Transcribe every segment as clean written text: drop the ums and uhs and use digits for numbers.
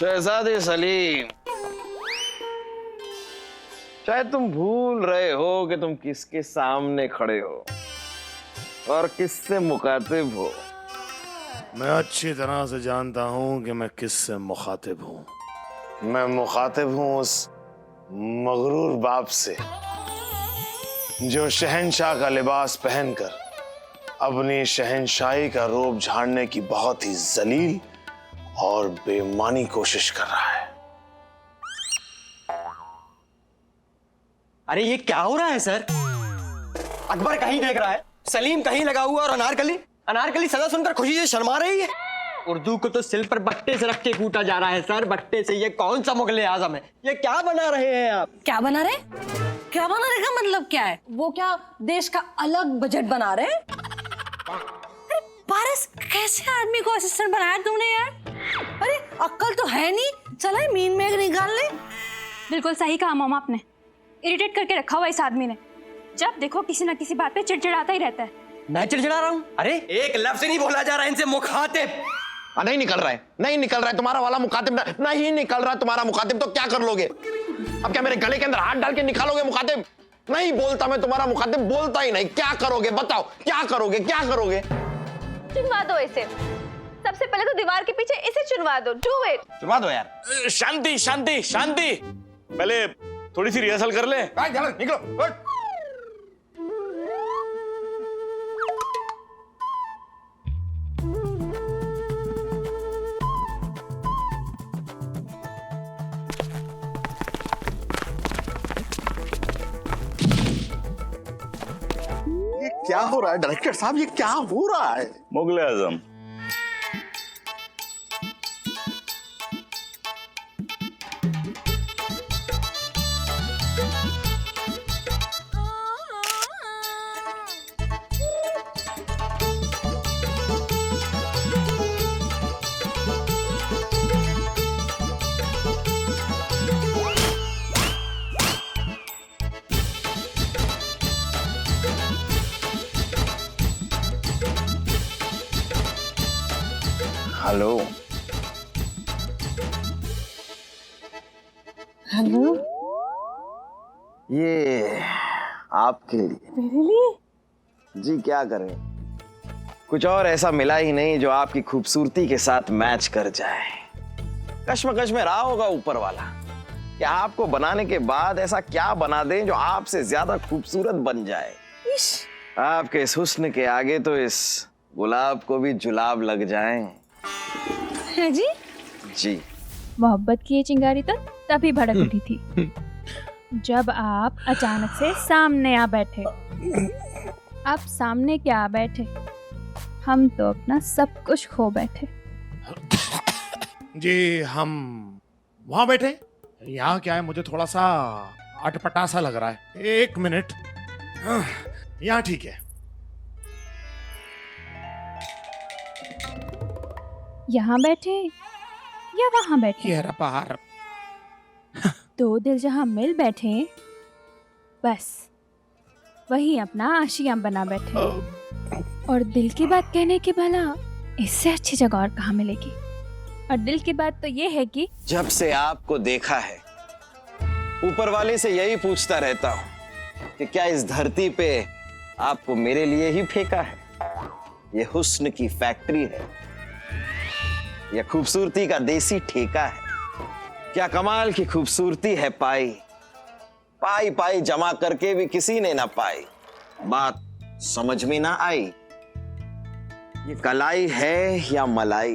शहजादे सलीम, शायद तुम भूल रहे हो कि तुम किसके सामने खड़े हो और किससे मुखातिब हो। मैं अच्छी तरह से जानता हूं कि मैं किससे मुखातिब हूं। मैं मुखातिब हूं उस मगरूर बाप से जो शहंशाह का लिबास पहनकर अपनी शहंशाही का रोब झाड़ने की बहुत ही जलील और बेईमानी कोशिश कर रहा है। अरे ये क्या हो रहा है सर? अकबर कहीं देख रहा है, सलीम कहीं लगा हुआ और अनारकली सदा सुनकर खुशी से शर्मा रही है। उर्दू को तो सिल पर बट्टे से रख के कूटा जा रहा है सर, बट्टे से। ये कौन सा मुगले आजम है? ये क्या बना रहे हैं आप? क्या बना रहे? क्या बना रहे का मतलब क्या है? वो क्या देश का अलग बजट बना रहे? अरे पारस, कैसे आदमी को असिस्टेंट बनाया तुमने यार? अरे अक्ल तो है नहीं, चला मीन में निकाल ले। बिल्कुल सही कहा मामा आपने, इरिटेट करके रखा हुआ इस आदमी ने। जब देखो किसी ना किसी बात पे चिड़चिड़ाता ही रहता है। मैं चिड़चिड़ा रहा हूँ? अरे एक लफ्ज नहीं बोला जा रहा है इनसे मुखातिब। नहीं निकल रहा है, नहीं निकल रहा है तुम्हारा वाला मुखातिब, नहीं निकल रहा तुम्हारा मुखातिब। तो क्या कर लोगे अब? क्या मेरे गले के अंदर हाथ डाल के निकालोगे मुखातिब? नहीं बोलता मैं तुम्हारा मुखातिब, बोलता ही नहीं। क्या करोगे बताओ, क्या करोगे, क्या करोगे? चुनवा दो इसे, सबसे पहले तो दीवार के पीछे इसे चुनवा दो। Do it. चुनवा दो यार। शांति शांति शांति, पहले थोड़ी सी रिहर्सल कर ले। निकलो। ये क्या हो रहा है डायरेक्टर साहब? ये क्या हो रहा है? मुगल आजम, हेलो हेलो, ये आपके लिए। मेरे लिए? जी क्या करें, कुछ और ऐसा मिला ही नहीं जो आपकी खूबसूरती के साथ मैच कर जाए। कश्मकश में रहा होगा ऊपर वाला कि आपको बनाने के बाद ऐसा क्या बना दें जो आपसे ज्यादा खूबसूरत बन जाए। आपके इस हुस्न के आगे तो इस गुलाब को भी जुलाब लग जाएं। है जी? जी। मोहब्बत की ये चिंगारी तो तभी भड़क उठी थी जब आप अचानक से सामने आ बैठे। आप सामने क्या आ बैठे, हम तो अपना सब कुछ खो बैठे। जी हम वहां बैठे, यहाँ क्या है मुझे थोड़ा सा अटपटा सा लग रहा है। एक मिनट, यहाँ ठीक है। यहाँ बैठे या वहां बैठे? ये रहा पहाड़। दो दिल जहां मिल बैठे, बस वही अपना आशियां बना बैठे। और दिल की बात कहने की भला इससे अच्छी जगह और कहाँ मिलेगी। और दिल की बात तो ये है कि जब से आपको देखा है ऊपर वाले से यही पूछता रहता हूँ कि क्या इस धरती पे आपको मेरे लिए ही फेंका है? ये हुस्न की फैक्ट्री है या खूबसूरती का देसी ठेका है? क्या कमाल की खूबसूरती है पाई पाई पाई जमा करके भी किसी ने ना पाई। बात समझ में ना आई, ये कलाई है या मलाई?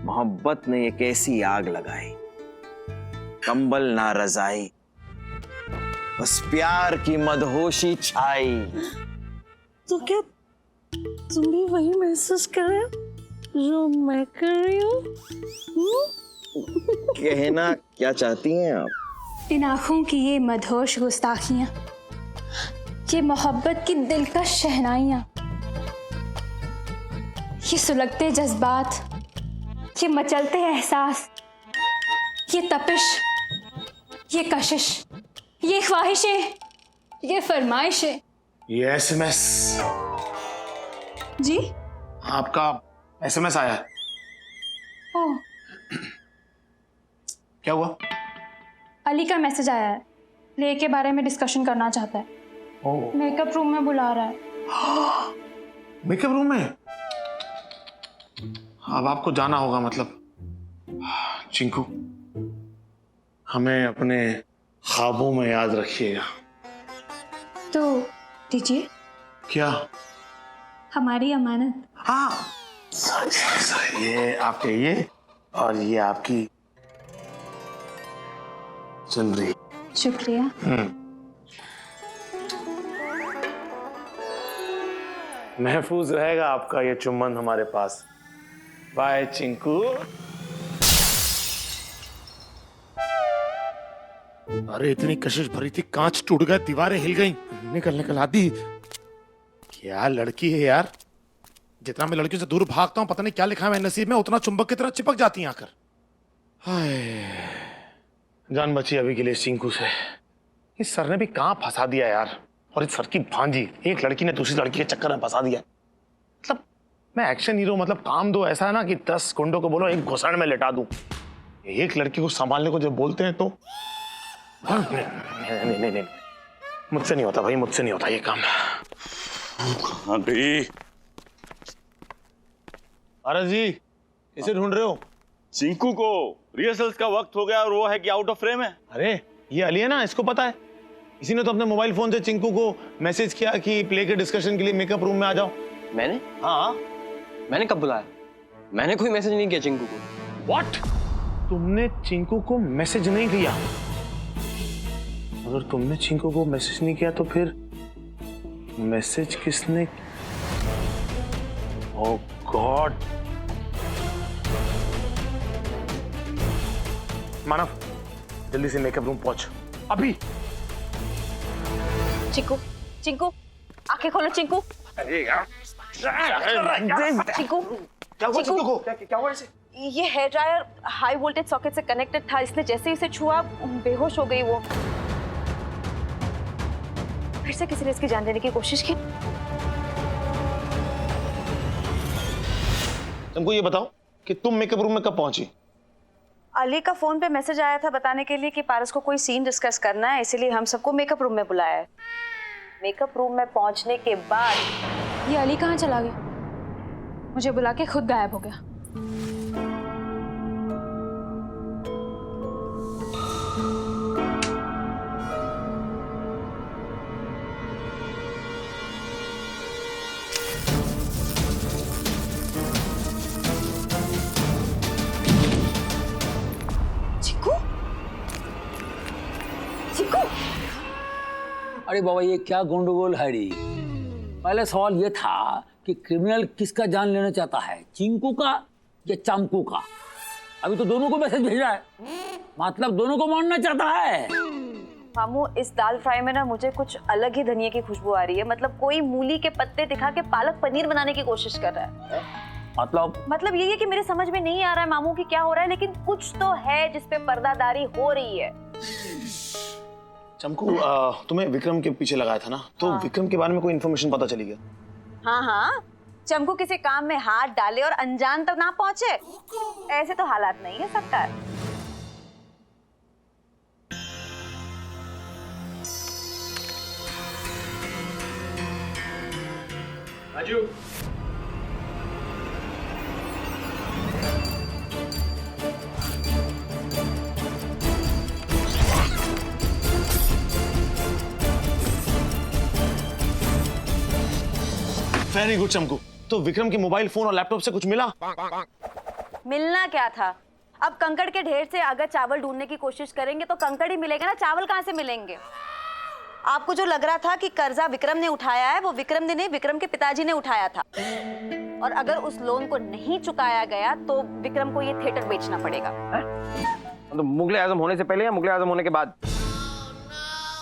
मोहब्बत ने एक ऐसी आग लगाई, कंबल ना रजाई, बस प्यार की मदहोशी छाई। तो क्या तुम भी वही महसूस कर रहे हो जो मैं कर रही हूँ? कहना क्या चाहती हैं आप? इन आँखों की ये मदहोश गुस्ताखियां, ये मोहब्बत की दिलकश शहनाइयां, ये सुलगते जज्बात, ये मचलते एहसास, ये तपिश, ये कशिश, ये ख्वाहिशें, ये फरमाइशें। ये एसएमएस, जी? आपका एसएमएस आया है। ओह, क्या हुआ? अली का मैसेज आया है, प्ले के बारे में डिस्कशन करना चाहता है। ओह, मेकअप रूम में बुला रहा है। मेकअप रूम में? अब आपको जाना होगा मतलब। चिंकू, हमें अपने ख्वाबों में याद रखिएगा। तो दीजिए क्या? हमारी अमानत। हाँ, सही। ये आपके, ये और ये आपकी चुनरी। शुक्रिया। महफूज रहेगा आपका ये चुम्बन हमारे पास। बाय चिंकू। अरे इतनी कशिश भरी थी, कांच टूट गए, दीवारें हिल गई। निकल आदि। क्या लड़की है यार, जितना मैं लड़कियों से दूर भागता हूं, पता नहीं क्या लिखा है मेरे नसीब में, उतना चुंबक की तरह चिपक जाती हैं आकर। हाय, जान बची अभी के लिए चिंकू से। इस सर ने भी कहां फंसा दिया यार। और इस सर की भांजी, एक लड़की ने दूसरी लड़की के चक्कर में फंसा दिया। मतलब मैं एक्शन हीरो, मतलब काम दो ऐसा है ना कि 10 गुंडों को बोलो एक घुसड़ में लेटा दूं। एक लड़की को संभालने को जब बोलते हैं तो नहीं, मुझसे नहीं होता भाई, मुझसे नहीं होता ये काम। हाँ गई। अरे जी, इसे ढूंढ रहे हो? चिंकू को रिहर्सल्स का वक्त हो गया और वो है कि आउट ऑफ फ्रेम है। अरे ये अली है ना, इसको पता है। इसी ने तो अपने मोबाइल फोन से चिंकू को मैसेज किया कि प्ले के डिस्कशन के लिए मेकअप रूम में आ जाओ। मैंने? हाँ। मैंने कब बुलाया? मैंने कोई मैसेज नहीं किया चिंकू को। व्हाट? तुमने चिंकू को मैसेज नहीं किया? अगर तुमने चिंकू को मैसेज नहीं किया तो फिर मैसेज किसने? ओह गॉड। मानव, जल्दी से मेकअप रूम पहुंच अभी। चिंकू, चिंकू, आंखें खोलो चिंकू। अरे यार, चिंकू, क्या हुआ चिंकू को? क्या हुआ इसे? ये hair dryer high voltage socket से कनेक्टेड था, इसने जैसे ही इसे छुआ बेहोश हो गई वो। फिर से किसी ने इसकी जान लेने की कोशिश की। तुमको ये बताओ कि तुम मेकअप रूम में कब पहुंची? अली का फोन पे मैसेज आया था बताने के लिए कि पारस को कोई सीन डिस्कस करना है, इसीलिए हम सबको मेकअप रूम में बुलाया है। मेकअप रूम में पहुंचने के बाद ये अली कहाँ चला गया? मुझे बुला के खुद गायब हो गया। अरे बाबा ये क्या गंडगोल है रे। पहले सवाल ये था कि क्रिमिनल किसका जान लेना चाहता है, चिंकू का या चांकू का। अभी तो दोनों को मैसेज भेज रहा है, मतलब दोनों को मारना चाहता है। मामू, इस दाल फ्राई में ना मुझे कुछ अलग ही धनिया की खुशबू आ रही है। मतलब कोई मूली के पत्ते दिखा के पालक पनीर बनाने की कोशिश कर रहा है। मतलब यही है कि मेरे समझ में नहीं आ रहा है मामू कि क्या हो रहा है, लेकिन कुछ तो है जिसपे पर्दादारी हो रही है। चमकू, तुम्हें विक्रम के पीछे लगाया था ना, तो हाँ। विक्रम के बारे में कोई इन्फॉर्मेशन पता चली क्या? हाँ, चमकू किसी काम में हाथ डाले और अनजान तक ना पहुंचे, ऐसे तो हालात नहीं है सरकार। Raju, very good Chamku. तो विक्रम के मोबाइल फोन और लैपटॉप से कुछ मिला? मिलना क्या था? अब कंकड़ के ढेर से अगर चावल ढूंढने की कोशिश करेंगे तो कंकड़ ही मिलेगा ना, चावल कहाँ से मिलेंगे? आपको जो लग रहा था कि कर्जा विक्रम ने उठाया है, वो विक्रम ने नहीं, विक्रम के पिताजी ने उठाया था। और अगर उस लोन को नहीं चुकाया गया तो विक्रम को ये थिएटर बेचना पड़ेगा। तो मुगले आजम होने से पहले या मुगले आजम होने के बाद?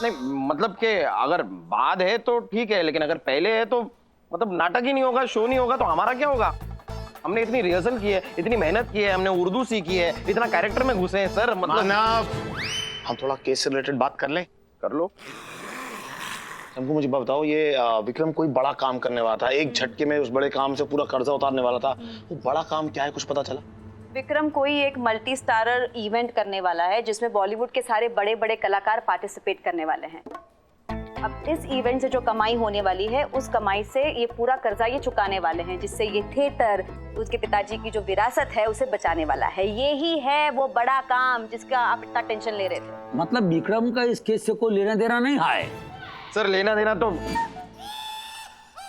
नहीं, मतलब कि अगर बाद है तो ठीक है, लेकिन अगर पहले है तो मतलब नाटक ही नहीं होगा, शो नहीं होगा, तो हमारा क्या होगा? हमने इतनी रिहर्सल की है, इतनी मेहनत की है, हमने उर्दू सीखी है, इतना कैरेक्टर में घुसे हैं सर। मतलब हम थोड़ा केस से रिलेटेड बात कर लें? कर लो। हमको मुझे बताओ, ये विक्रम कोई बड़ा काम करने वाला था, एक झटके में उस बड़े काम से पूरा कर्जा उतारने वाला था। वो बड़ा काम क्या है, कुछ पता चला? विक्रम कोई एक मल्टी स्टारर इवेंट करने वाला है जिसमें बॉलीवुड के सारे बड़े बड़े कलाकार पार्टिसिपेट करने वाले हैं। अब इस इवेंट से जो कमाई होने वाली है उस कमाई से ये पूरा कर्जा ये चुकाने वाले हैं, जिससे ये थिएटर उसके पिताजी की जो विरासत है उसे बचाने वाला है। ये ही है वो बड़ा काम जिसका आप इतना टेंशन ले रहे थे। मतलब विक्रम का इस केस से कोई लेना देना नहीं है। सर लेना देना तो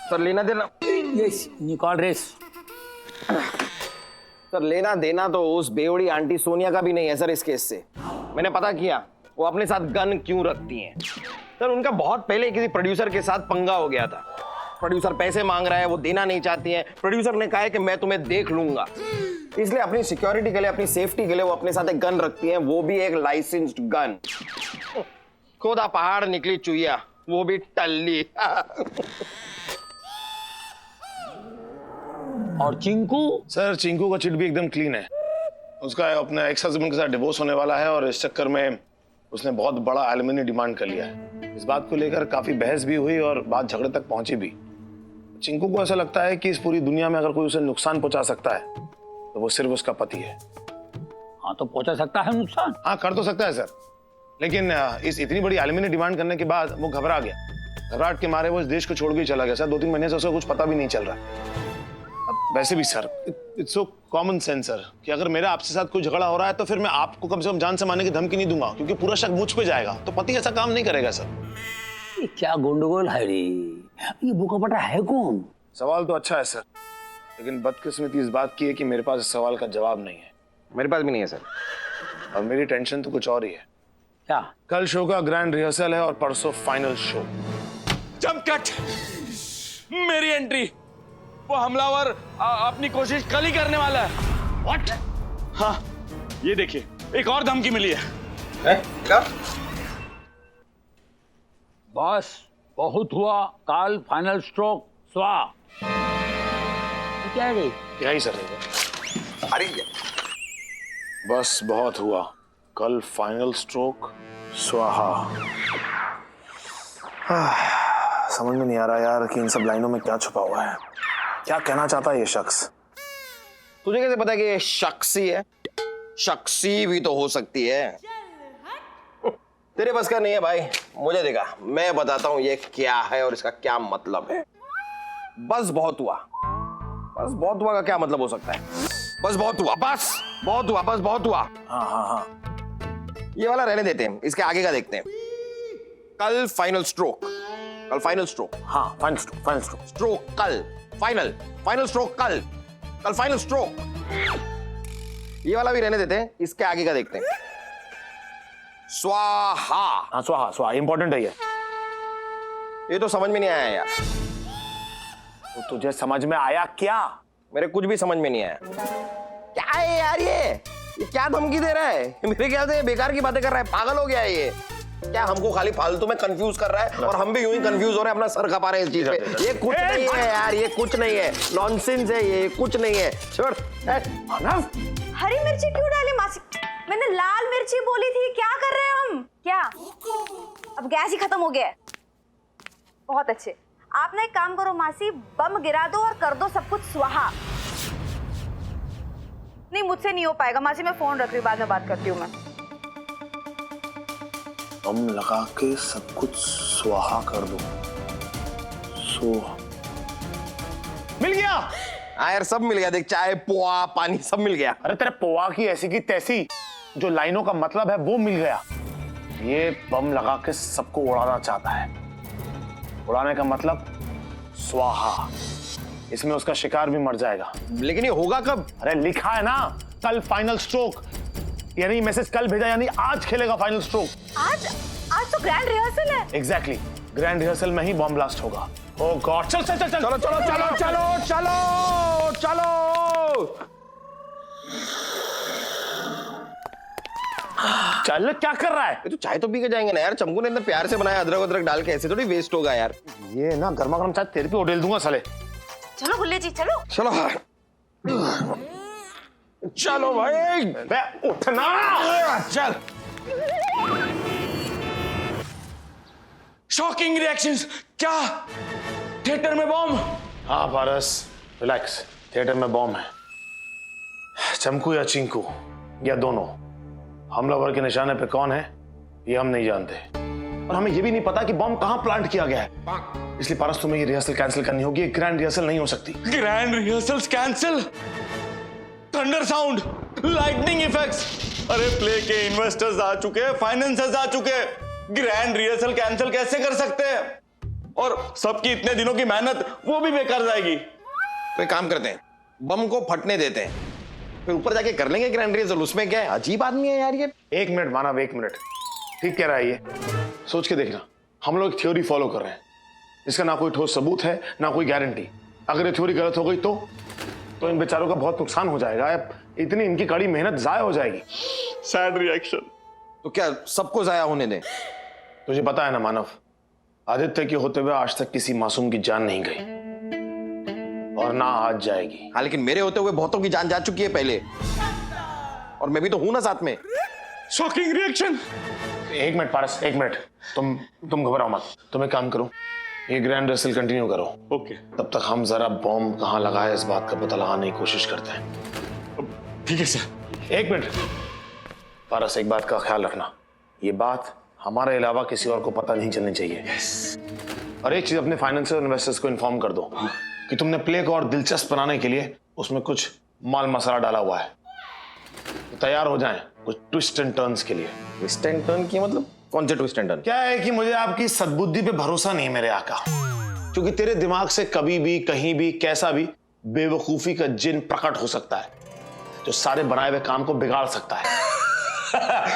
सर लेना देना यस निकाल रेस। सर लेना देना तो उस बेवड़ी आंटी सोनिया का भी नहीं है सर इस केस से। मैंने पता किया वो अपने साथ गन क्यों रखती हैं। सर उनका बहुत पहले किसी प्रोड्यूसर के साथ पंगा हो गया था। प्रोड्यूसर पैसे मांग रहा है, वो देना नहीं चाहती हैं। प्रोड्यूसर ने कहा है कि मैं तुम्हें देख लूंगा, इसलिए अपनी सिक्योरिटी के लिए, अपनी सेफ्टी के लिए वो अपने साथ एक गन रखती हैं, वो भी एक लाइसेंस्ड गन। खुदा पहाड़ निकली चुईया, वो भी टल्ली। और चिंकू? सर चिंकू का चिट भी एकदम क्लीन है। उसका अपने एक्स हस्बैंड के साथ डिवोर्स होने वाला है और इस चक्कर में उसने बहुत बड़ा एलिमनी डिमांड कर लिया है। इस बात को लेकर काफी बहस भी हुई और बात झगड़े तक पहुंची भी। चिंकू को ऐसा लगता है कि इस पूरी दुनिया में अगर कोई उसे नुकसान पहुंचा सकता है तो वो सिर्फ उसका पति है। हाँ तो पहुंचा सकता है नुकसान। हाँ कर तो सकता है सर, लेकिन इस इतनी बड़ी एलिमनी डिमांड करने के बाद वो घबरा गया। घबराहट के मारे वो इस देश को छोड़ के चला गया। सर 2-3 महीने से उसे कुछ पता भी नहीं चल रहा। अब वैसे भी sir it's so common sense sir कि अगर मेरा आपसे साथ कोई झगड़ा हो रहा है तो फिर मैं आपको कम से कम जान से मारने की धमकी नहीं दूंगा, क्योंकि पूरा शक मुझ पे जाएगा। तो पति ऐसा काम नहीं करेगा सर। ये क्या गोंडगोल है रे? ये भूखा है कौन? सवाल तो अच्छा है सर, लेकिन बदकिस्मती इस बात की है कि मेरे पास इस सवाल का जवाब नहीं है। मेरे पास भी नहीं है सर। और मेरी टेंशन तो कुछ और ही है। क्या? कल शो का ग्रैंड रिहर्सल है और परसों फाइनल शो। जंप कट, मेरी एंट्री। वो हमलावर अपनी कोशिश कल ही करने वाला है। व्हाट? हाँ ये देखिए एक और धमकी मिली है। क्या? बस बहुत हुआ, काल फाइनल स्ट्रोक स्वा। क्या है? क्या ही सर? अरे बस बहुत हुआ, कल फाइनल स्ट्रोक स्वाहा। समझ में नहीं आ रहा यार कि इन सब लाइनों में क्या छुपा हुआ है। क्या कहना चाहता है ये शख्स? तुझे कैसे पता कि ये शख्सी है? शख्सी भी तो हो सकती है। तेरे बस का नहीं है भाई, मुझे देखा, मैं बताता हूं ये क्या है और इसका क्या मतलब है। बस बहुत हुआ। बस बहुत हुआ का क्या मतलब हो सकता है? बस बहुत हुआ, बस बहुत हुआ, बस बहुत हुआ। हाँ हाँ हाँ, ये वाला रहने देते हैं, इसके आगे का देखते हैं। कल फाइनल स्ट्रोक, कल फाइनल स्ट्रोक। हाँ final stroke, final stroke. Stroke कल, फाइनल, फाइनल स्ट्रोक कल, कल फाइनल स्ट्रोक। ये वाला भी रहने देते हैं, इसके आगे का देखते हैं। स्वाहा। हाँ स्वाहा, स्वाहा इंपॉर्टेंट है ये तो समझ में नहीं आया यार। तो तुझे समझ में आया क्या? मेरे कुछ भी समझ में नहीं आया। क्या है यार ये क्या धमकी दे रहा है? मेरे ख्याल से बेकार की बातें कर रहा है, पागल हो गया है ये। क्या हमको खाली फालतू में कंफ्यूज कर रहा है और हम भी यूं ही कंफ्यूज हो रहे हैं, अपना सर खपा रहे हैं इस चीज पे। ये कुछ नहीं है यार, ये कुछ नहीं है, नॉनसेंस है ये, कुछ नहीं है। छोड़। हरी मिर्ची क्यों डाली मासी? मैंने लाल मिर्ची बोली थी। क्या कर रहे हैं हम? क्या अब गैस ही खत्म हो गया है? बहुत अच्छे। आप ना एक काम करो मासी, बम गिरा दो और कर दो सब कुछ स्वाहा। नहीं मुझसे नहीं हो पाएगा मासी, मैं फोन रख रही हूँ, बाद में बात करती हूँ मैं। बम लगा के सब कुछ स्वाहा कर दो। मिल गया। हाँ यार सब मिल गया, देख चाय पोहा पानी सब मिल गया। अरे तेरे पोहा की ऐसी की तैसी, जो लाइनों का मतलब है वो मिल गया। ये बम लगा के सबको उड़ाना चाहता है। उड़ाने का मतलब स्वाहा। इसमें उसका शिकार भी मर जाएगा। लेकिन ये होगा कब? अरे लिखा है ना, कल फाइनल स्ट्रोक। यानी मैसेज कल भेजा, यानी आज खेलेगा फाइनल स्ट्रोक। आज तो ग्रैंड रिहर्सल है। एग्जैक्टली, ग्रैंड रिहर्सल में ही बम ब्लास्ट होगा। ओह गॉड, चल चल चल चल चलो चलो चलो चलो चलो चलो। चल, क्या कर रहा है? ये तो चाय तो पी के जाएंगे ना यार, चमकू ने इतना प्यार से बनाया, अदरक अदरक डाल के, ऐसे थोड़ी वेस्ट होगा यार। ये ना गर्मा गर्म चाय तेरे पे उड़ेल दूंगा साले। चलो गुल्ले जी चलो। चलो चलो भाई, बे उठना। चल। Shocking reactions. क्या थिएटर में बॉम्ब? हाँ पारस, रिलैक्स, थिएटर में बॉम्ब है। चमकू या चिंकू या दोनों, हमलावर के निशाने पे कौन है ये हम नहीं जानते, और हमें ये भी नहीं पता कि बॉम्ब कहां प्लांट किया गया है। इसलिए पारस तुम्हें ये रिहर्सल कैंसिल करनी होगी, ग्रैंड रिहर्सल नहीं हो सकती। Grand rehearsals cancel, thunder sound, lightning effects, अरे प्ले के इन्वेस्टर्स आ चुके हैं, फाइनेंसर्स आ चुके हैं, ग्रैंड रिहर्सल कैंसिल कैसे कर सकते हैं? और सबकी इतने दिनों की मेहनत वो भी बेकार जाएगी। तो एक काम करते हैं, बम को फटने देते हैं, फिर ऊपर जाके कर लेंगे ग्रैंड रिहर्सल। उसमें क्या है, अजीब आदमी है यार ये। 1 मिनट मानव, 1 मिनट, ठीक कह रहा है ये। सोच के देखना, हम लोग थ्योरी फॉलो कर रहे हैं, इसका ना कोई ठोस सबूत है ना कोई गारंटी। अगर ये थ्योरी गलत हो गई तो इन बेचारों का बहुत नुकसान हो जाएगा, इतनी इनकी कड़ी मेहनत जाया हो जाएगी। Sad reaction. तो क्या सबको जाया होने दें? तुझे पता है ना मानव, आदित्य के होते हुए आज तक किसी मासूम की जान नहीं गई और ना आज जाएगी। हाँ, लेकिन मेरे होते हुए बहुतों की जान जा चुकी है पहले, और मैं भी तो हूं ना साथ में। Shocking reaction. 1 मिनट पारस, 1 मिनट, तुम घबराओ मत। तुम एक काम करो, ये ग्रैंड रिहर्सल कंटिन्यू करो। ओके। तब तक हम जरा बॉम्ब कहां लगा है इस बात का पता लगाने की कोशिश करते हैं। ठीक है सर। 1 मिनट पारस, एक बात का ख्याल रखना, ये बात हमारे अलावा किसी और को पता नहीं चलनी चाहिए। और एक चीज अपने फाइनेंशियल इन्वेस्टर्स को इन्फॉर्म कर दो कि तुमने प्ले को और दिलचस्प बनाने के लिए उसमें कुछ माल मसाला डाला हुआ है, तो तैयार हो जाएं कुछ ट्विस्ट एंड टर्न्स के लिए। ट्विस्ट एंड टर्न की मतलब? कौन से ट्विस्ट एंड टर्न? क्या है कि मुझे आपकी सद्बुद्धि पे भरोसा नहीं है मेरे आका, क्योंकि तेरे दिमाग से कभी भी कहीं भी कैसा भी बेवकूफी का जिन प्रकट हो सकता है जो सारे बनाए हुए काम को बिगाड़ सकता है।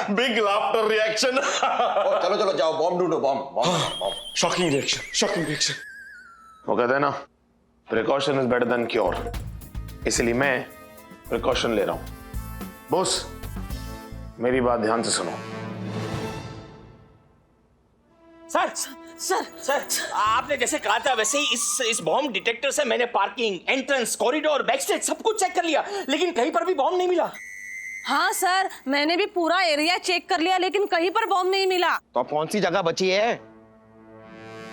Big laughter reaction. चलो चलो जाओ, बॉम्ब ढूंढो, bomb. Shocking reaction, shocking reaction. वो कहते हैं ना, precaution is better than cure, इसलिए मैं प्रिकॉशन ले रहा हूं। बॉस, मेरी बात ध्यान से सुनो। सर सर सर आपने जैसे कहा था वैसे ही इस बॉम्ब डिटेक्टर से मैंने पार्किंग, एंट्रेंस, कॉरिडोर, बैकस्टेज सब कुछ चेक कर लिया, लेकिन कहीं पर भी बॉम्ब नहीं मिला। हाँ सर, मैंने भी पूरा एरिया चेक कर लिया, लेकिन कहीं पर बॉम्ब नहीं मिला। तो अब कौन सी जगह बची है?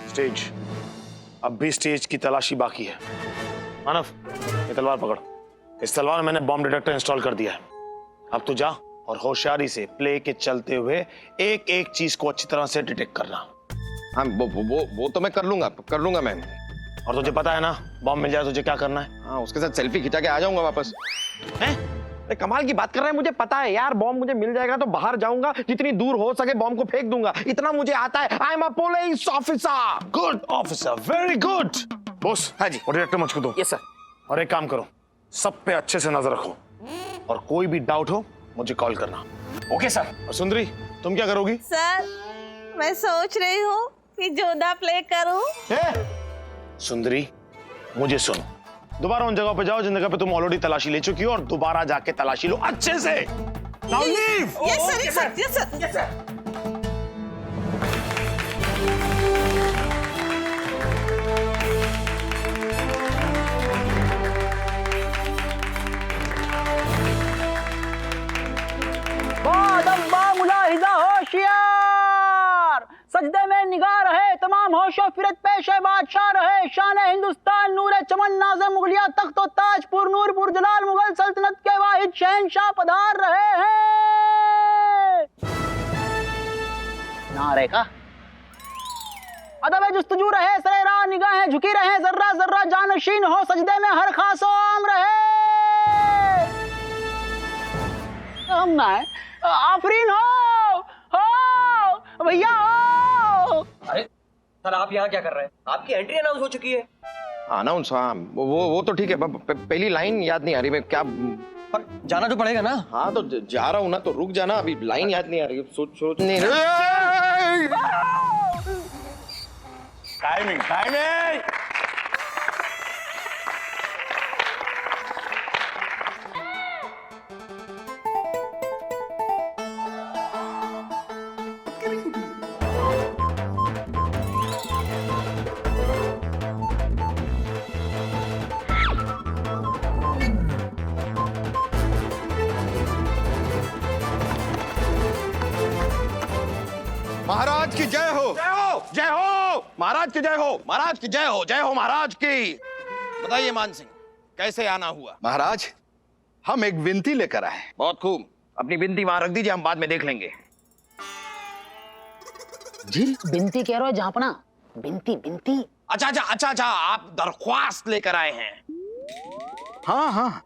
स्टेज, अब भी स्टेज की तलाशी बाकी है। मानव, ये तलवार पकड़। इस तलवार में मैंने बॉम्ब डिटेक्टर इंस्टॉल कर दिया है। अब तू जा और होशियारी से प्ले के चलते हुए एक एक चीज को अच्छी तरह से डिटेक्ट करना। हाँ, वो तो मैं कर लूंगा मैं। और तुझे पता है ना, बॉम्ब मिल जाए तुझे क्या करना है? हाँ, उसके साथ सेल्फी खिंचा के आ जाऊंगा वापस। हैं? अरे कमाल की बात कर रहा है, मुझे पता है यार, बॉम्ब मुझे मिल जाएगा तो बाहर जाऊंगा, जितनी दूर हो सके बॉम्ब को फेंक दूंगा, इतना मुझे आता है। I am a police officer. Good officer, very good. Boss, हाँ जी। और डिटेक्टर मुझको दो। Yes sir. और एक काम करो, सब पे अच्छे से नजर रखो, और कोई भी डाउट हो मुझे कॉल करना। Okay sir. और सुंदरी, तुम क्या करोगी? सर, मैं सोच रही हूँ कि जोधा प्ले करूं। सुंदरी, मुझे सुनो, दोबारा उन जगह पे जाओ जिन जगह पे तुम ऑलरेडी तलाशी ले चुकी हो, और दोबारा जाके तलाशी लो अच्छे से। Now leave! Yes sir, yes sir, yes sir, yes sir. होशियार, सजदे में निगाह रहे, तमाम होशो फिरत पेशे बादशाह रहे, शान हिंदुस्तान, नूरे चमन, नाज़र मुगलिया, तख्त और ताज, पुर नूर पुरजलाल, मुगल सल्तनत के वाहिद शहंशाह पधार रहे हैं। नारे का अदब जुस्तजू रहे, सरे राह निगाहें झुकी रहे, जर्रा जर्रा जानशीन हो, सजदे में हर खासो आम रहे। हम ना है, आफरीन हो भैया हो। अरे सर, आप यहाँ क्या कर रहे हैं? आपकी एंट्री अनाउंस हो चुकी है। अनाउंस? हाँ, वो तो ठीक है, पहली लाइन याद नहीं आ रही। मैं क्या, पर जाना तो पड़ेगा ना। हाँ तो जा रहा हूँ ना, तो रुक जाना, अभी लाइन याद नहीं आ रही। सोच नहीं। Timing timing. महाराज की जय हो, जय हो, जय हो महाराज की जय हो, महाराज की जय हो, जय हो महाराज की। बताइए मान सिंह, कैसे आना हुआ? महाराज, हम एक विनती लेकर आए। बहुत खूब, अपनी बिनती वहां रख दीजिए, हम बाद में देख लेंगे। जी बिनती कह रहे हो जहाँपना, बिनती बिनती। अच्छा, आप दरख्वास्त लेकर आए हैं। हाँ हाँ,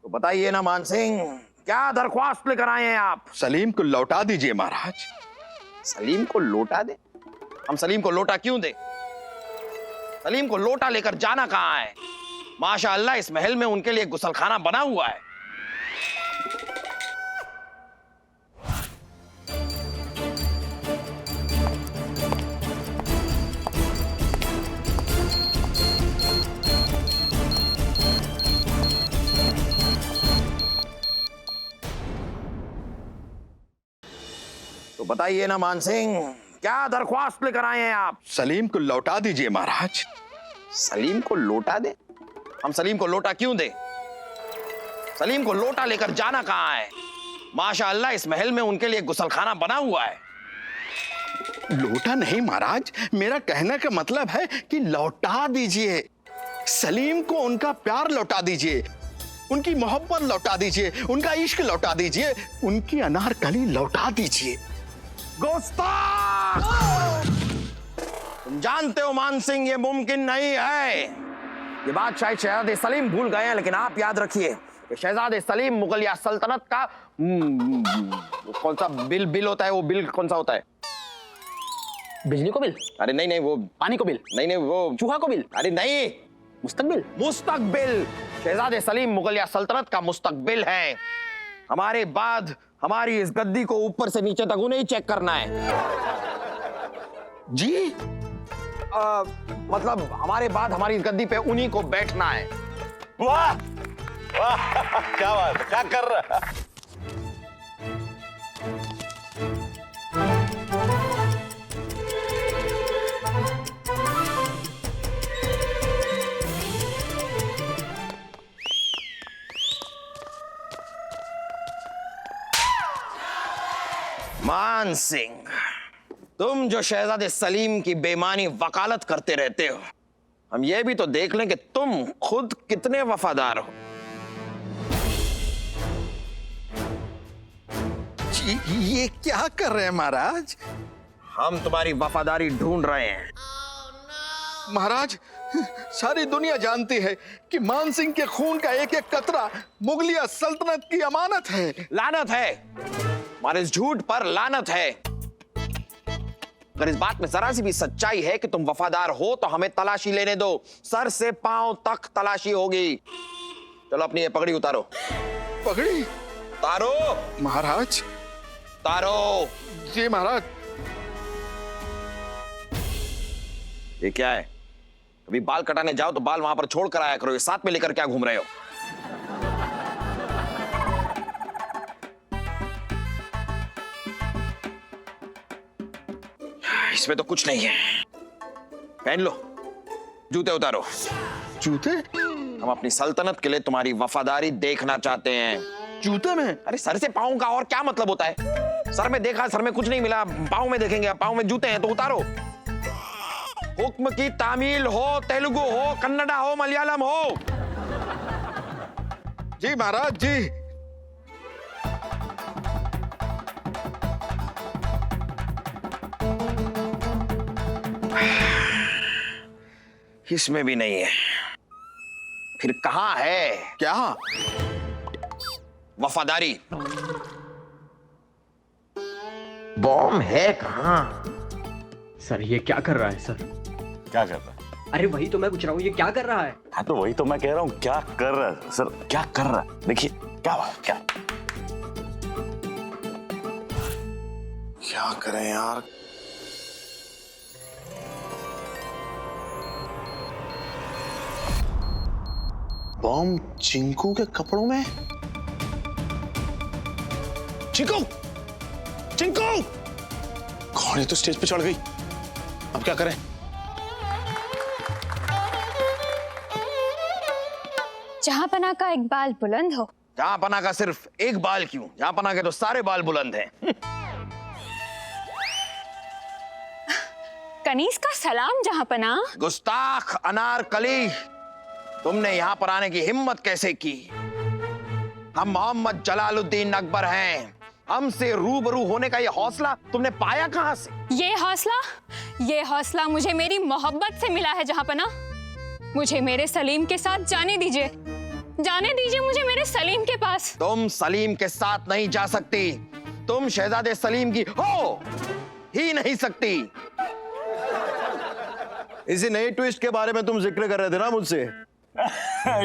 तो बताइए ना मान सिंह, क्या दरख्वास्त लेकर आए हैं आप? सलीम को लौटा दीजिए महाराज। सलीम को लौटा दे? हम सलीम को लौटा क्यों दे? सलीम को लौटा लेकर जाना कहाँ है? माशाअल्लाह इस महल में उनके लिए गुसलखाना बना हुआ है। तो बताइए ना मान सिंह, क्या दरख्वास्त लेकर आए हैं आप? सलीम को लौटा दीजिए महाराज। सलीम को लौटा दे? हम सलीम को लौटा क्यों दे? सलीम को लौटा लेकर जाना कहाँ है? माशाअल्लाह इस महल में उनके लिए गुसलखाना बना हुआ है। लौटा नहीं महाराज, मेरा कहने का मतलब है कि लौटा दीजिए। सलीम को उनका प्यार लौटा दीजिए, उनकी मोहब्बत लौटा दीजिए, उनका इश्क लौटा दीजिए, उनकी अनारकली लौटा दीजिए। गुस्ताख! तुम जानते हो मान सिंह, ये मुमकिन नहीं है। ये बात शायद शहजादे सलीम भूल गए हैं, लेकिन आप याद रखिए कि शहजादे सलीम मुगलिया सल्तनत का कौन सा बिल होता है, वो बिल कौन सा होता है? बिजली को बिल? अरे नहीं, वो पानी को बिल? नहीं, वो चूहा को बिल? अरे नहीं, मुस्तकबिल। शहजादे सलीम मुगलिया सल्तनत का मुस्तकबिल है। हमारे बाद हमारी इस गद्दी को ऊपर से नीचे तक उन्हें ही चेक करना है। जी मतलब हमारे बाद हमारी इस गद्दी पे उन्हीं को बैठना है। वाह वाह, क्या बात है, क्या कर रहा है? मान सिंह, तुम जो शहजादे सलीम की बेईमानी वकालत करते रहते हो, हम ये भी तो देख लें कि तुम खुद कितने वफादार हो। जी, ये क्या कर रहे हैं महाराज? हम तुम्हारी वफादारी ढूंढ रहे हैं। महाराज, सारी दुनिया जानती है कि मान सिंह के खून का एक एक कतरा मुगलिया सल्तनत की अमानत है। लानत है, हमारे इस झूठ पर लानत है। अगर इस बात में जरा सी भी सच्चाई है कि तुम वफादार हो तो हमें तलाशी लेने दो, सर से पांव तक तलाशी होगी। चलो अपनी ये पगड़ी उतारो। पगड़ी? उतारो महाराज। उतारो। जी महाराज। ये क्या है? कभी बाल कटाने जाओ तो बाल वहां पर छोड़ कर आया करो, ये साथ में लेकर क्या घूम रहे हो? इसमें तो कुछ नहीं है। पहन लो, जूते उतारो। जूते? हम अपनी सल्तनत के लिए तुम्हारी वफादारी देखना चाहते हैं। जूते में? अरे सर से पाँव का और क्या मतलब होता है? सर में देखा, सर में कुछ नहीं मिला, पाँव में देखेंगे, पाँव में जूते हैं तो उतारो। हुक्म की तामील हो, तेलुगु हो, कन्नडा हो, मलयालम हो। जी महाराज जी। इसमें भी नहीं है, फिर कहां है? क्या? वफादारी। बॉम्ब है कहां? सर ये क्या कर रहा है सर? क्या कर रहा है? अरे वही तो मैं पूछ रहा हूँ, ये क्या कर रहा है? हाँ तो वही तो मैं कह रहा हूँ, क्या कर रहा है सर? क्या कर रहा है? देखिए क्या बात, क्या करें यार? बॉम्ब चिंकू के कपड़ों में? चिंकू! चिंकू! कौन है? तो स्टेज पे चढ़ गई, अब क्या करें? जहांपना का एक बाल बुलंद हो। जहांपना का सिर्फ एक बाल क्यों, जहांपना के तो सारे बाल बुलंद हैं। कनीज का सलाम जहांपना। गुस्ताख अनारकली, तुमने यहां पर आने की हिम्मत कैसे की? हम मोहम्मद जलालुद्दीन अकबर हैं। हमसे रूबरू होने का ये हौसला तुमने पाया कहां से? ये हौसला मुझे मेरी मोहब्बत से मिला है जहांपना। मुझे मेरे सलीम के साथ जाने दीजिए मुझे मेरे सलीम के पास। तुम सलीम के साथ नहीं जा सकती। तुम शहजादे सलीम की हो ही नहीं सकती। इसी नए ट्विस्ट के बारे में तुम जिक्र कर रहे थे ना मुझसे?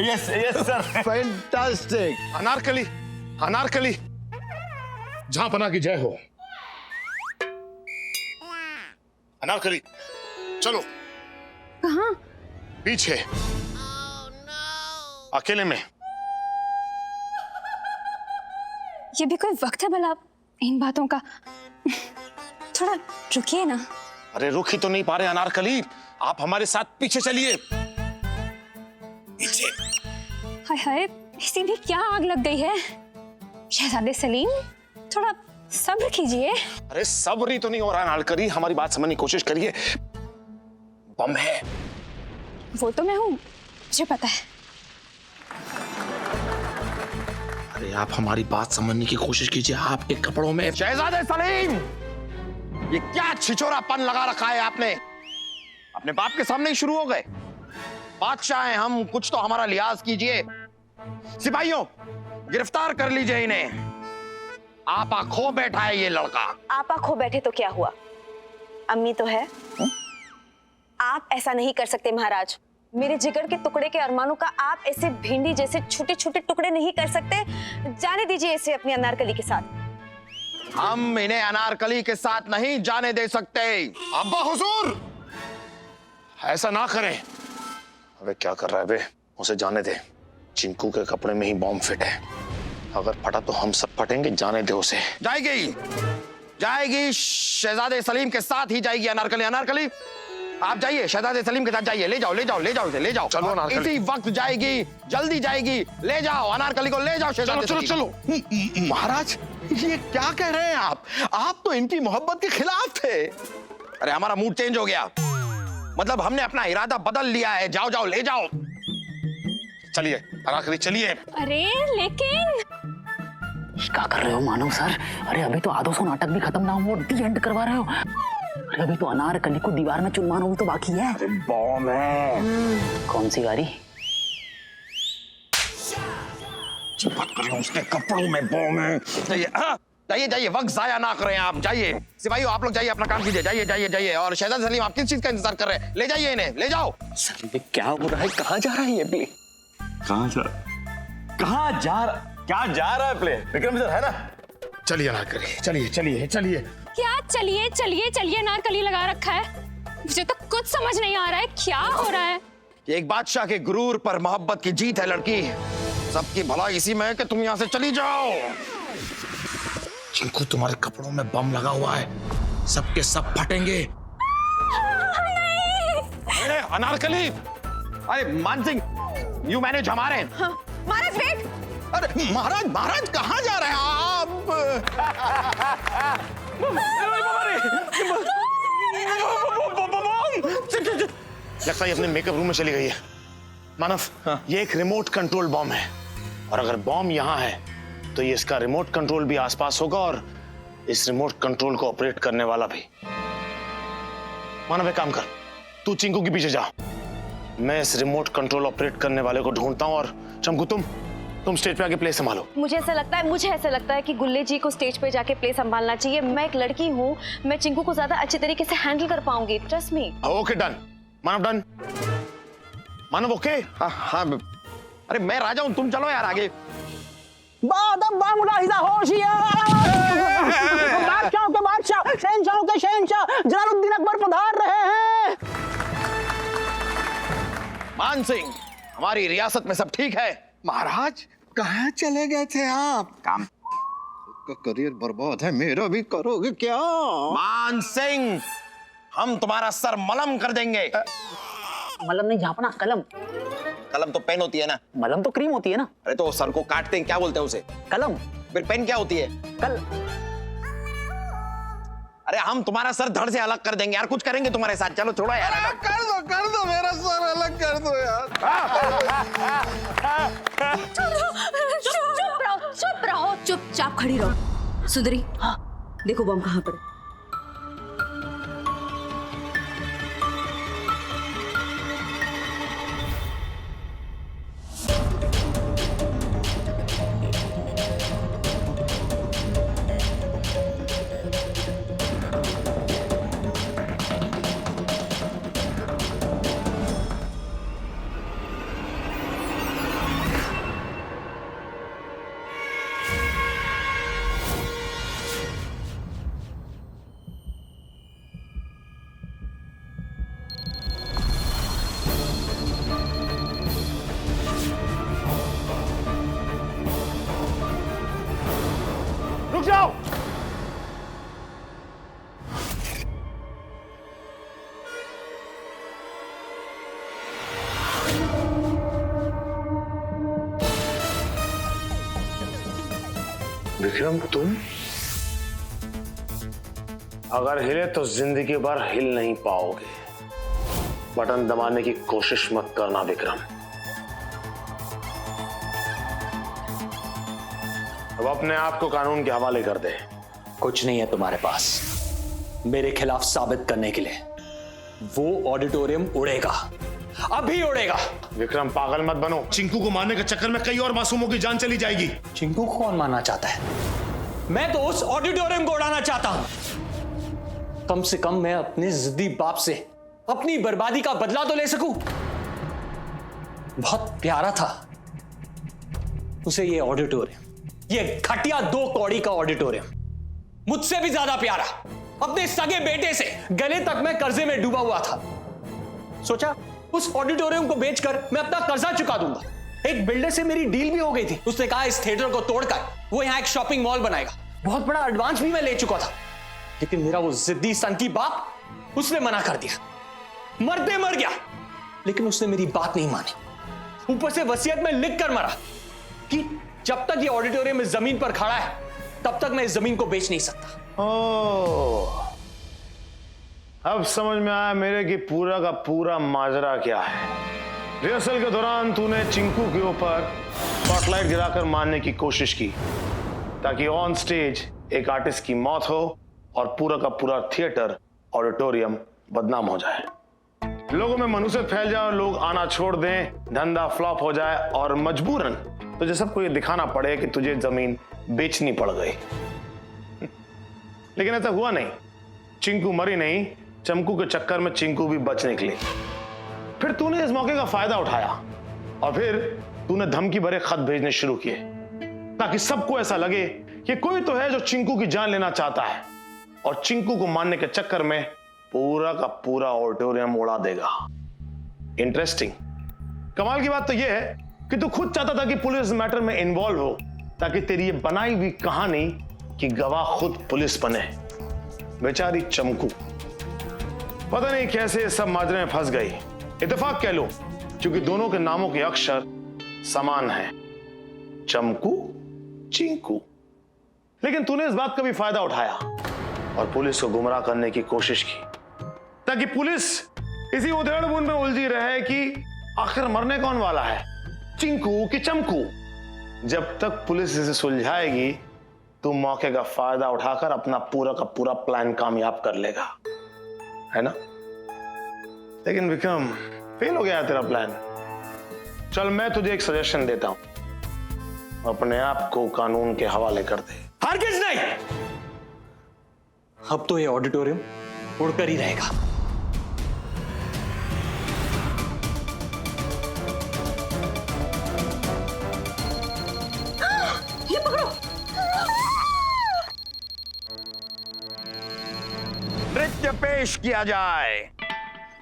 Yes yes sir. Fantastic. Anarkali जहां पना की जय हो। अनारकली चलो। कहाँ? पीछे अकेले में। ये भी कोई वक्त है भला इन बातों का? थोड़ा रुकिए ना। अरे रुक ही तो नहीं पा रहे अनारकली, आप हमारे साथ पीछे चलिए। पीछे। हाय हाय, इसी भी क्या आग लग गई है। शहजादे सलीम थोड़ा सब्र कीजिए। अरे सब्र ही तो नहीं हो रहा अनारकली, हमारी बात समझने की कोशिश करिए। बम है। वो तो मैं हूँ, मुझे पता है। अरे आप हमारी बात समझने की कोशिश कीजिए। आपके कपड़ों में शहजादे सलीम, ये क्या छिछोरापन लगा रखा है आपने? अपने बाप के सामने ही शुरू हो गए। बादशाह हैं हम, कुछ तो हमारा लिहाज कीजिए। सिपाहियों, गिरफ्तार कर लीजिए इन्हें। आपा खो बैठा है ये लड़का। आपा खो बैठे तो क्या हुआ, अम्मी तो है। आप ऐसा नहीं कर सकते महाराज। मेरे जिगर के टुकड़े के अरमानों का आप ऐसे भिंडी जैसे छोटे छोटे टुकड़े नहीं कर सकते। जाने दीजिए इसे अपनी अनारकली के साथ। हम इन्हें अनारकली के साथ नहीं जाने दे सकते। अब्बा हुजूर, ऐसा ना करें। अबे क्या कर रहा है बे? उसे जाने दे। चिंकू के कपड़े में ही बॉम्ब फिट है, अगर फटा तो हम सब फटेंगे। जाने दे उसे। जाएगी शहजादे सलीम के साथ ही जाएगी अनारकली। अनारकली आप जाइए, शहजादे सलीम के साथ जाइए। ले जाओ चलो अनारकली। इसी वक्त जाएगी, जल्दी जाएगी। ले जाओ अनारकली को, ले जाओ शहजादे चलो सलीम। चलो। महाराज ये क्या कह रहे हैं आप तो इनकी मोहब्बत के खिलाफ थे। अरे हमारा मूड चेंज हो गया, मतलब हमने अपना इरादा बदल लिया है। जाओ ले जाओ। चलिए अनारकली चलिए। अरे लेकिन क्या कर रहे हो मानव सर? अरे अभी तो आधो सौ नाटक भी खत्म ना हो, डी एंड करवा रहे हो। अरे अभी तो अनारकली को दीवार में चुनवाना भी तो बाकी है। अरे बॉम्ब है। कौन सी गाड़ी? बात कर रहे हो, उसके कपड़ों में बॉम्ब है। जाइए, वक्त जाया ना करें आप। जाइए सिपाहियों, आप लोग जाइए, अपना काम कीजिए। जाइए। और शहजाद सलीम, आप किस चीज का इंतजार कर रहे हैं? ले जाइए इन्हें, ले जाओ। सर ये क्या हो रहा है? कहाँ जा रहा है ये प्ले? क्या जा रहा है प्ले? विक्रम सर है ना? चलिए अनारकली, चलिए। क्या चलिए नारकली लगा रखा है। मुझे तो कुछ समझ नहीं आ रहा है क्या हो रहा है। एक बादशाह के गुरूर पर मोहब्बत की जीत है लड़की। सबकी भलाई इसी में है कि तुम यहाँ से चली जाओ। चिंकू तुम्हारे कपड़ों में बम लगा हुआ है, सबके सब फटेंगे। अरे अनारकली, अरे मान सिंह, यू मैनेज हमारे। महाराज वेट। अरे महाराज कहाँ जा रहे हैं आप? लगता है अपने मेकअप रूम में चली गई है। मानव, ये एक रिमोट कंट्रोल बॉम्ब है, और अगर बॉम्ब यहाँ है तो ये इसका रिमोट कंट्रोल भी आसपास होगा, और इस रिमोट कंट्रोल को ऑपरेट करने वाला भी। मानव एक काम कर, तू चिंकू के पीछे जा, मैं इस रिमोट कंट्रोल ऑपरेट करने वाले को ढूंढता हूँ। और चमकू तुम स्टेज पे आके प्ले संभालो। मुझे ऐसा लगता है कि गुल्ले जी को स्टेज पे जाके प्ले संभालना चाहिए। मैं एक लड़की हूँ, मैं चिंकू को ज्यादा अच्छे तरीके से हैंडल कर पाऊंगी। Trust me. Okay done. Manav done. Manav okay. हाँ। अरे मैं राजा हूँ, तुम चलो यार आगे। बादशाहों के बादशाह, शहंशाहों के शहंशाह जलालुद्दीन अकबर पधार रहे हैं। मान सिंह, हमारी रियासत में सब ठीक है? महाराज कहाँ चले गए थे आप? काम का करियर बर्बाद है, मेरा भी करोगे क्या? मान सिंह, हम तुम्हारा सर मलम कर देंगे। मलम नहीं झापना, कलम। कलम तो पेन होती है ना? मलम तो क्रीम होती है ना? अरे तो सर को काटते हैं, क्या बोलते हैं उसे? कलम। फिर पेन क्या होती है? कल। अरे हम तुम्हारा सर धड़ से अलग कर देंगे यार, कुछ करेंगे तुम्हारे साथ। चलो छोड़ो यार। कर दो मेरा सर अलग कर दो यार। चुप रहो। चुप रहो, चुपचाप खड़ी रहो। सुंदरी, हाँ देखो बम कहाँ पर है। रुक जाओ। विक्रम, तुम अगर हिले तो जिंदगी भर हिल नहीं पाओगे। बटन दबाने की कोशिश मत करना विक्रम। अब अपने आप को कानून के हवाले कर दे। कुछ नहीं है तुम्हारे पास मेरे खिलाफ साबित करने के लिए। वो ऑडिटोरियम उड़ेगा, अभी उड़ेगा। विक्रम, पागल मत बनो। चिंकू को मारने के चक्कर में कई और मासूमों की जान चली जाएगी। चिंकू को कौन मारना चाहता है? मैं तो उस ऑडिटोरियम को उड़ाना चाहता हूं। कम से कम मैं अपने जिद्दी बाप से अपनी बर्बादी का बदला तो ले सकूं। बहुत प्यारा था उसे ये ऑडिटोरियम, ये घटिया 2 कौड़ी का ऑडिटोरियम। मुझसे भी ज्यादा प्यारा। अपने सगे बेटे से गले तक मैं कर्जे में डूबा हुआ था। सोचा उस ऑडिटोरियम को बेचकर मैं अपना कर्जा चुका दूंगा। एक बिल्डर से मेरी डील भी हो गई थी। उसने कहा इस थिएटर को तोड़कर वो यहां एक शॉपिंग मॉल बनाएगा। बहुत बड़ा एडवांस भी मैं ले चुका था। लेकिन मेरा वो जिद्दी सन की बाप, उसने मना कर दिया। मरते मर गया, लेकिन उसने मेरी बात नहीं मानी। ऊपर से वसीयत में लिख कर मरा कि जब तक ये ऑडिटोरियम इस जमीन पर खड़ा है तब तक मैं इस जमीन को बेच नहीं सकता। ओह, अब समझ में आया मेरे कि पूरा का पूरा माजरा क्या है। रिहर्सल के दौरान तूने चिंकू के ऊपर स्पॉटलाइट गिराकर मारने की कोशिश की ताकि ऑन स्टेज एक आर्टिस्ट की मौत हो और पूरा का पूरा थिएटर ऑडिटोरियम बदनाम हो जाए। लोगों में मनुष्य फैल जाए और लोग आना छोड़ दें, धंधा फ्लॉप हो जाए और मजबूरन तुझे सबको ये दिखाना पड़े कि तुझे जमीन बेचनी पड़ गई। लेकिन ऐसा हुआ नहीं। चिंकू मरी नहीं, चमकू के चक्कर में चिंकू भी बच निकली। फिर तूने इस मौके का फायदा उठाया और फिर तूने धमकी भरे खत भेजने शुरू किए ताकि सबको ऐसा लगे कि कोई तो है जो चिंकू की जान लेना चाहता है और चिंकू को मारने के चक्कर में पूरा का पूरा ऑडिटोरियम उड़ा देगा। इंटरेस्टिंग। कमाल की बात तो यह है कि तू खुद चाहता था कि पुलिस इस मैटर में इन्वॉल्व हो ताकि तेरी ये बनाई हुई कहानी की गवाह खुद पुलिस बने। बेचारी चमकू पता नहीं कैसे इस सब माजरे में फंस गई। इत्तेफाक कह लो क्योंकि दोनों के नामों के अक्षर समान हैं, चमकू चिंकू। लेकिन तूने इस बात का भी फायदा उठाया और पुलिस को गुमराह करने की कोशिश की ताकि पुलिस इसी उधेड़-बुन में उलझी रहे कि आखिर मरने कौन वाला है, चिंकू कि चमकू। जब तक पुलिस इसे सुलझाएगी तू मौके का फायदा उठाकर अपना पूरा का पूरा प्लान कामयाब कर लेगा, है ना? लेकिन विक्रम, फेल हो गया तेरा प्लान। चल मैं तुझे एक सजेशन देता हूं, अपने आप को कानून के हवाले कर दे। हरगिज नहीं। अब तो ये ऑडिटोरियम उड़कर ही रहेगा। ये पकड़ो। नृत्य पेश किया जाए।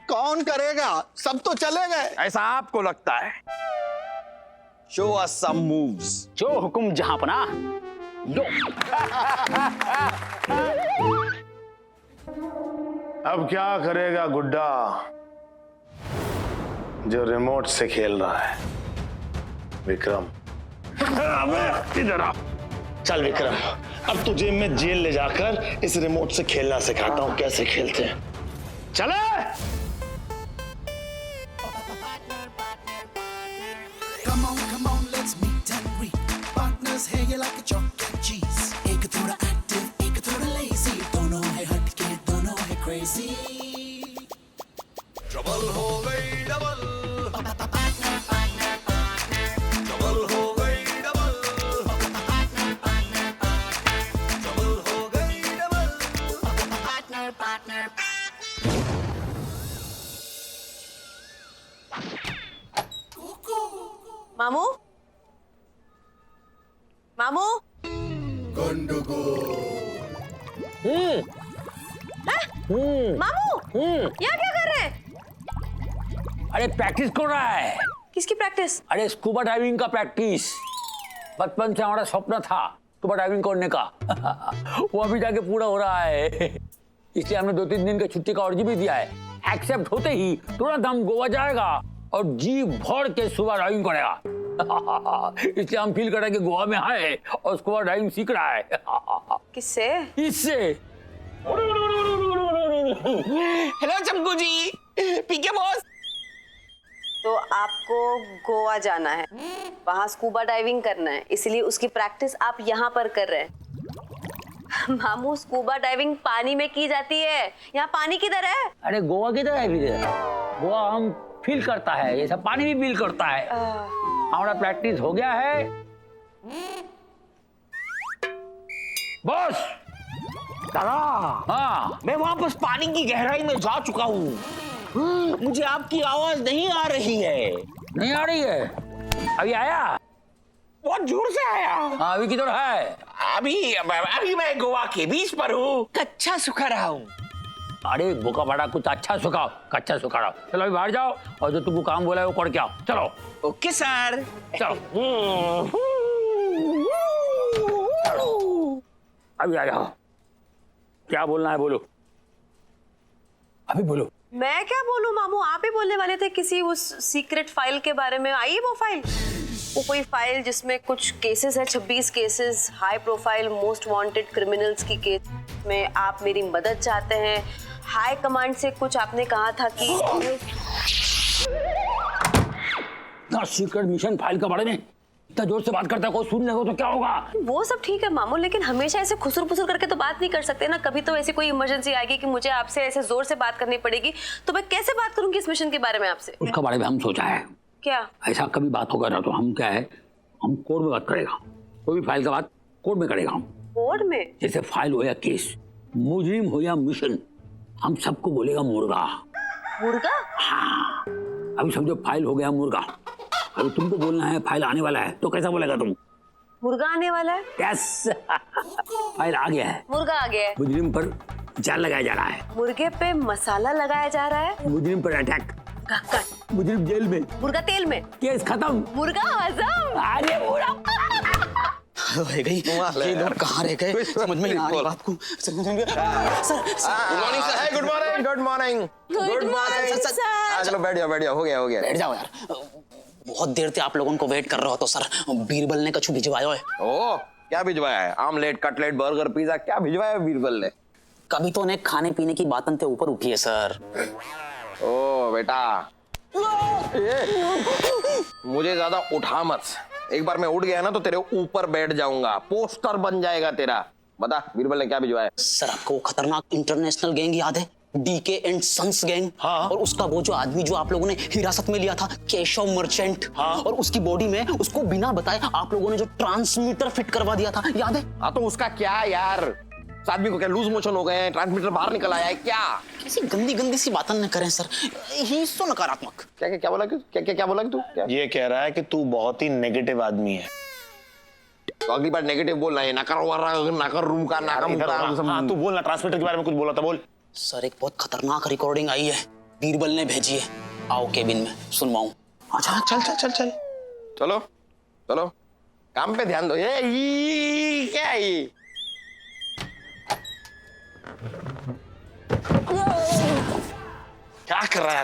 कौन करेगा? सब तो चले गए। ऐसा आपको लगता है? शो अस सम मूव्स। जो हुकुम जहांपना। लो। अब क्या करेगा गुड्डा जो रिमोट से खेल रहा है? विक्रम, इधर आ। चल विक्रम, अब तुझे मैं जेल ले जाकर इस रिमोट से खेलना सिखाता हूं, कैसे खेलते हैं। चले। Come on, let's meet and greet. Partners, hey, you like मामू मामू मामू यहाँ क्या कर रहे हैं? अरे प्रैक्टिस कर रहा है। किसकी प्रैक्टिस? अरे स्कूबा डाइविंग का प्रैक्टिस। बचपन से हमारा सपना था स्कूबा डाइविंग करने का। वो अभी जाके पूरा हो रहा है। इसलिए हमने 2-3 दिन की छुट्टी का अर्जी भी दिया है। एक्सेप्ट होते ही तुरंत हम गोवा जाएगा और जी भर के स्कूबा डाइविंग करेगा। इसलिए हम फील कर रहे हैं कि गोवा में है और स्कूबा डाइविंग सीख रहा है। किससे? इससे। हेलो चंकू जी, पीके बॉस। तो आपको गोवा जाना है, वहां स्कूबा डाइविंग करना है, इसलिए उसकी प्रैक्टिस आप यहाँ पर कर रहे हैं। मामू स्कूबा डाइविंग पानी में की जाती है, यहाँ पानी किधर है? अरे गोवा किधर है फिर? गोवा हम फील करता है, ये सब पानी भी फील करता है। हमारा प्रैक्टिस हो गया है बॉस। हाँ, मैं वापस पानी की गहराई में जा चुका हूँ। मुझे आपकी आवाज नहीं आ रही है। नहीं आ रही है? अभी आया? बहुत जोर से आया। हाँ, अभी किधर है? अभी मैं गोवा के बीच पर हूँ, कच्चा सुखा रहा हूँ। अरे बोका बड़ा कुछ अच्छा सुखाओ, कच्चा सुखा रहा। चलो अभी बाहर जाओ और जो तुमको काम बोला है वो कर के आओ। चलो। Okay sir. चलो। अभी आ जाओ। क्या बोलना है बोलो, अभी बोलो। मैं क्या बोलूं मामू, आप ही बोलने वाले थे किसी उस सीक्रेट फाइल के बारे में। आई वो फाइल, वो कोई फाइल जिसमें कुछ केसेस है, 26 cases, high profile most wanted criminals की केस में आप मेरी मदद चाहते हैं। हाई कमांड से कुछ आपने कहा था कि सीक्रेट मिशन फाइल के बारे में इतना जोर से बात करता है, कोई सुन ले तो क्या होगा? वो सब ठीक है मामू, लेकिन हमेशा ऐसे खुसुर पुसुर करके तो बात नहीं कर सकते ना। कभी तो ऐसी कोई इमरजेंसी आएगी कि मुझे आपसे ऐसे जोर से बात करनी पड़ेगी, तो मैं कैसे बात करूंगी इस मिशन के बारे में आपसे? उसका बारे में हम सोचा है। क्या? ऐसा कभी बात होगा ना तो हम क्या है, हम कोर्ट में बात करेगा। कोई भी फाइल का बात कोर्ट में करेगा हम। कोर्ट में? जैसे फाइल हो या केस, मुजरिम हो या मिशन, हम सबको बोलेगा मुर्गा। मुर्गा? हाँ, अभी समझो फाइल हो गया मुर्गा। अभी तुमको बोलना है फाइल आने वाला है, तो कैसा बोलेगा तुम? मुर्गा आने वाला है? यस। फाइल आ गया है, मुर्गा आ गया है। मुजरिम पर जाल लगाया जा रहा है। मुर्गे पे मसाला लगाया जा रहा है। मुजरिम पर अटैक। मुजरिम जेल में, मुर्गा तेल में। केस खत्म। मुर्गा आजम। अरे मुर्गा रह गई ये लोग कहाँ रह गए, समझ में नहीं आ रही बात को। Sir good morning sir. Good morning good morning good morning sir. चलो बैठ जाओ हो गया बैठ जाओ यार। बहुत देर से आप लोगों को वेट कर रहा हो, तो सर बीरबल ने कछु भिजवाया है। ओ क्या भिजवाया है? आमलेट, कटलेट, बर्गर, पिज्जा, क्या भिजवाया है बीरबल ने? कभी तो उन्हें खाने पीने की बातन से ऊपर उठी है सर। ओ बेटा, मुझे ज्यादा उठा मत। एक बार मैं उठ गया ना तो तेरे ऊपर बैठ जाऊंगा, पोस्टर बन जाएगा तेरा। बता बीरबल ने क्या भिजवाया? सर आपको वो खतरनाक इंटरनेशनल गैंग याद है, डीके एंड सन्स गैंग? हाँ। और उसका वो जो आदमी जो आप लोगों ने हिरासत में लिया था, केशव मर्चेंट। हाँ। और उसकी बॉडी में उसको बिना बताए आप लोगों ने जो ट्रांसमीटर फिट करवा दिया था, याद है? हाँ तो उसका क्या यार? उस आदमी को क्या लूज मोशन हो गए हैं, ट्रांसमीटर बाहर निकल आया है क्या? कैसी गंदी गंदी सी बातें न करें सर, ही सो नकारात्मक। क्या बोला कि क्या बोला कि तू क्या? ये कह रहा है कि तू बहुत ही नेगेटिव आदमी है। तो अगली बार नेगेटिव बोलना है, नाकर रूम का नाका। हाँ तू बोलना, ट्रांसमीटर के बारे में कुछ बोला था, बोल। सर एक बहुत खतरनाक रिकॉर्डिंग आई है, बीरबल ने भेजी है। आओ केबिन में सुनवाऊं। अच्छा चल चलो काम पे ध्यान दो। ये क्या है ये? क्या कर रहा है?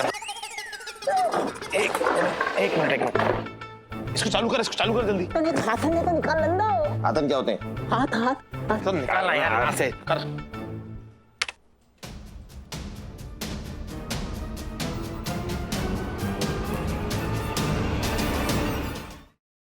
एक मिनट इसको चालू कर जल्दी। हाथन क्या होते हैं? तो निकालना यार यहाँ से कर।